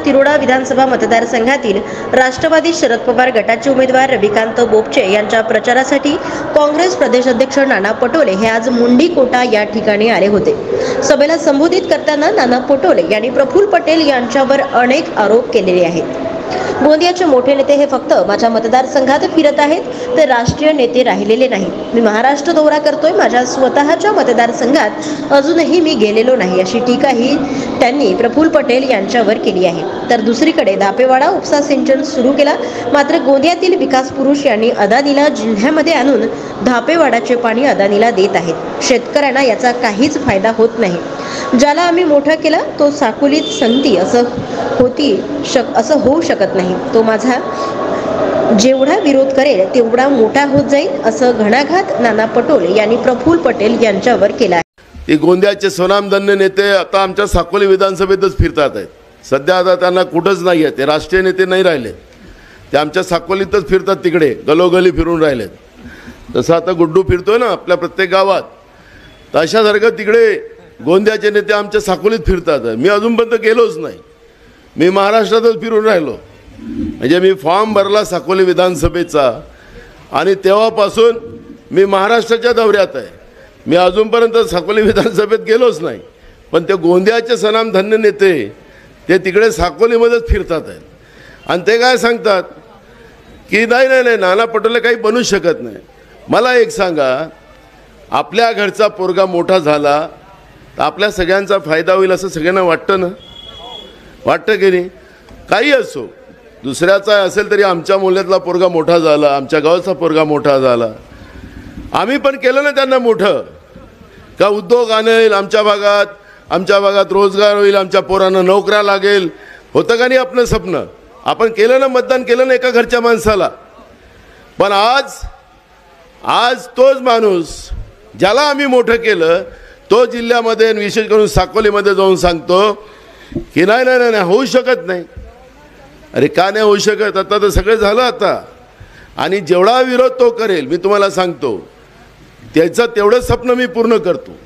तिरोडा विधानसभा मतदारसंघातील राष्ट्रवादी शरद पवार गटाचे उमेदवार रविकांत बोपचे यांच्या प्रचारासाठी काँग्रेस प्रदेशाध्यक्ष नाना पटोले हे आज मुंडीकोटा या ठिकाणी आले होते। सभेला संबोधित करताना नाना पटोले यांनी प्रफुल्ल पटेल यांच्यावर अनेक आरोप केलेले आहेत। गोंदियाचे मोठे नेते हे फक्त माझ्या मतदारसंघात फिरत आहेत, ते राष्ट्रीय नेते राहिलेले नाही। मी महाराष्ट्र दौरा करतोय, माझ्या स्वतःच्या मतदारसंघात अजूनही मी गेलेलो नाही, अशी टीकाही त्यांनी प्रफुल्ल पटेल यांच्यावर केली आहे। तर दुसरीकडे धापेवाडा उपसा सिंचन सुरू केला, मात्र गोंदियातील विकास पुरुष यांनी अदानीला जिल्ह्यामध्ये आणून धापेवाडाचे पाणी अदानीला देत आहेत। शेतकऱ्यांना याचा काहीच फायदा होत नाही। ज्याला आम्ही मोठा केला तो साकोलीत संगती असं होऊ शकत नाही। तो माझा जेवढा विरोध करेल तेवढा मोठा होत जाईल, असं घणाघात नाना पटोले यांनी प्रफुल्ल पटेल यांच्यावर केला आहे। ते गोंदियाचे स्वनामधन्य नेते आता आमच्या साकोली विधानसभेतच फिरतात आहेत। सध्या आता त्यांना कुठंच नाही आहे, ते राष्ट्रीय नेते नाही राहिले, ते आमच्या साकोलीतच फिरतात, तिकडे गलोगली फिरून राहिलेत। तसं आता गुड्डू फिरतोय ना आपल्या प्रत्येक गावात, तर अशासारखं तिकडे गोंदियाचे नेते आमच्या साकोलीत फिरतात। मी अजूनपर्यंत गेलोच नाही, मी महाराष्ट्रातच फिरून राहिलो। म्हणजे मी फॉर्म भरला साकोली विधानसभेचा आणि तेव्हापासून मी महाराष्ट्राच्या दौऱ्यात आहे। मी अजूनपर्यंत साकोली विधानसभेत गेलोच नाही, पण ते गोंदियाचे स्वनामधन्य नेते ते तिकडे साकोलीमध्येच फिरतात आहेत आणि ते काय सांगतात की नाही नाही नाही नाना पटोले काही बनू शकत नाही। मला एक सांगा, आपल्या घरचा पोरगा मोठा झाला तर आपल्या सगळ्यांचा फायदा होईल असं सगळ्यांना वाटतं ना? वाटतं की नाही? काही असो, दुसऱ्याचा असेल तरी आमच्या मुलातला पोरगा मोठा झाला, आमच्या गावाचा पोरगा मोठा झाला, आम्ही पण केलं ना त्यांना मोठं। का उद्योग आणेल आमच्या भागात रोजगार होईल, आमच्या पोरांना नोकऱ्या लागेल, होतं का नाही आपलं स्वप्न? आपण केलं ना, मतदान केलं ना एका घरच्या माणसाला। पण आज तोच माणूस ज्याला आम्ही मोठं केलं तो जिल्ह्यामध्ये विशेष करून साकोलीमध्ये जाऊन सांगतो की नाही नाही नाही होऊ शकत नाही। अरे का नाही होऊ शकत? आता तर सगळं झालं आता, आणि जेवढा विरोध तो करेल मी तुम्हाला सांगतो त्याचं तेवढं स्वप्न मी पूर्ण करतो।